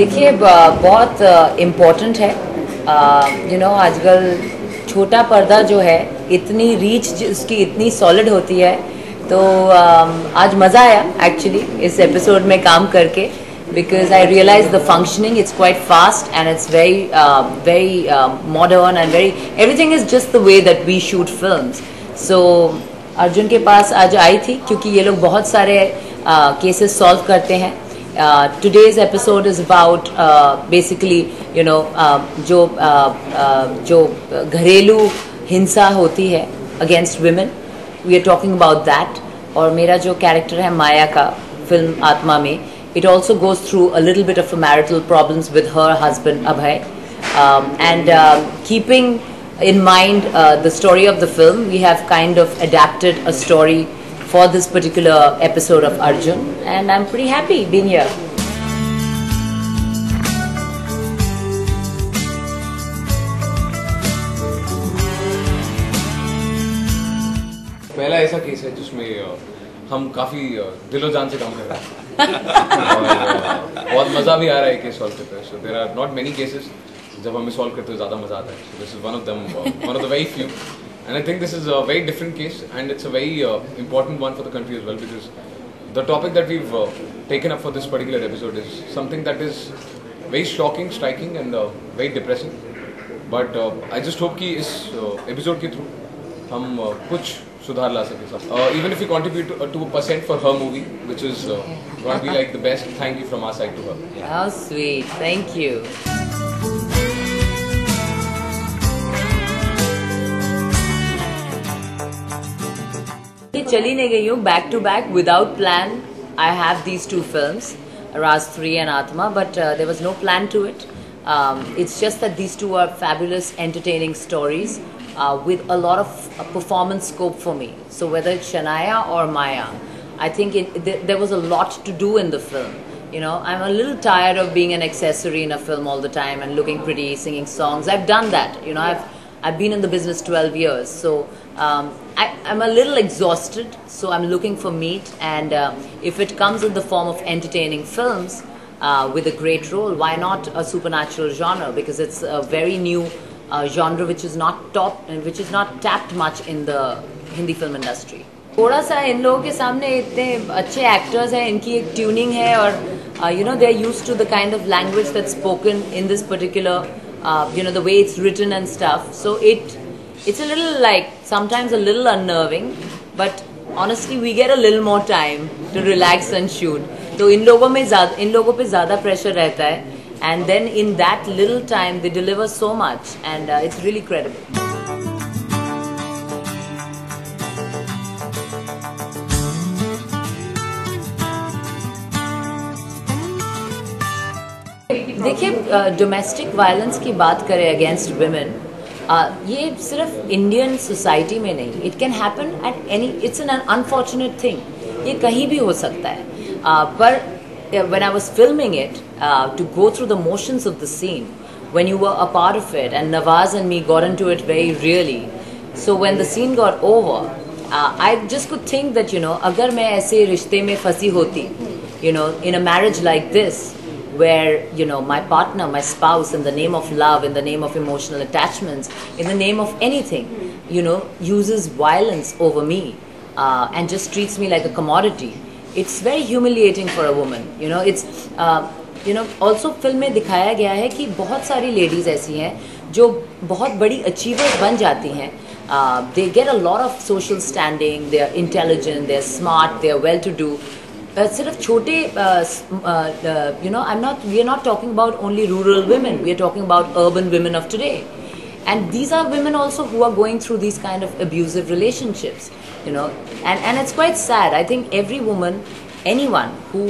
देखिए बहुत इम्पोर्टेंट है। आजकल छोटा पर्दा जो है इतनी रीच उसकी इतनी सॉलिड होती है। तो आज मज़ा आया एक्चुअली इस एपिसोड में काम करके, because I realized the functioning, it's quite fast and it's very modern and very everything is just the way that we shoot films. So Arjun के पास आज आई थी क्योंकि ये लोग बहुत सारे केसेस सॉल्व करते हैं। Today's episode is about basically जो घरेलू हिंसा होती है against women, we are talking about that। और मेरा जो कैरेक्टर है माया का फिल्म आत्मा में, it also goes through a little bit of marital problems with her husband Abhay, and keeping in mind the story of the film, we have kind of adapted a story for this particular episode of Arjun, and I'm pretty happy being here. पहला ऐसा case है जिसमें हम काफ़ी दिलो जान से काम कर रहे हैं और बहुत मज़ा भी आ रहा है केस सॉल्व करते हैं। So there are not many cases जब हमें सॉल्व करते हो ज़्यादा मज़ा आता है। So this is one of them, one of the very few, and I think this is a very different case and it's a very important one for the country as well, because the topic that we've taken up for this particular episode is something that is very shocking, striking and very depressing. But I just hope कि इस episode के through हम कुछ सुधार ला सके सब। Even if we contribute to 2% for her movie, which is going to be like the best thank you from our side to her. How sweet, thank you. चली नहीं गई हूँ back to back without plan. I have these two films, Raz 3 and Atma, but there was no plan to it. It's just that these two are fabulous, entertaining stories with a lot of performance scope for me. So whether it's Shania or Maya, I think there was a lot to do in the film. I'm a little tired of being an accessory in a film all the time and looking pretty, singing songs. I've done that. I've been in the business 12 years, so I'm a little exhausted, so I'm looking for meat, and if it comes in the form of entertaining films with a great role, why not a supernatural genre, because it's a very new genre which is not tapped much in the Hindi film industry. थोड़ा सा इन लोगों के सामने इतने अच्छे actors हैं, इनकी एक ट्यूनिंग है और they are used to the kind of language that's spoken in this particular the way it's written and stuff, so it's a little like sometimes a little unnerving, but honestly we get a little more time to relax and shoot. तो इन लोगों पे ज़्यादा pressure रहता है, and then in that little time they deliver so much, and it's really credible. देखिए, domestic violence की बात करें अगेंस्ट विमेन, ये सिर्फ इंडियन सोसाइटी में नहीं, it can happen at any, it's an unfortunate thing, ये कहीं भी हो सकता है। पर when I was filming it, to go through the motions of the scene, when you were a part of it, and Nawaz and me got into it very really, so when the scene got over, I just could think that अगर मैं ऐसे रिश्ते में फंसी होती, in a marriage like this, where my partner, my spouse, in the name of love, in the name of emotional attachments, in the name of anything, uses violence over me and just treats me like a commodity, it's very humiliating for a woman. It's also film में दिखाया गया है कि बहुत सारी ladies ऐसी हैं जो बहुत बड़ी अचीवर्स बन जाती हैं। They get a lot of social standing, they are intelligent, they are smart, they are well to do. सिर्फ छोटे we are not talking about only rural women, we are talking about urban women of today, and these are women also who are going through these kind of abusive relationships, and it's quite sad. I think every woman, anyone who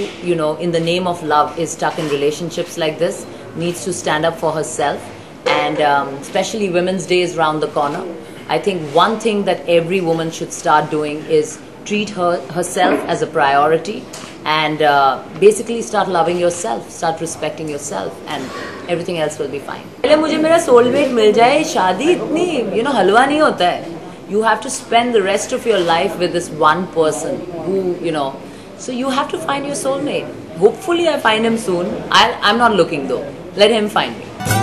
in the name of love is stuck in relationships like this, needs to stand up for herself, and especially Women's Day is round the corner. I think one thing that every woman should start doing is treat herself as a priority, and basically start loving yourself, start respecting yourself, and everything else will be fine. पहले मुझे मेरा soulmate मिल जाए, शादी इतनी हलवा नहीं होता है. You have to spend the rest of your life with this one person who so you have to find your soulmate hopefully I find him soon. I'm not looking though. Let him find me.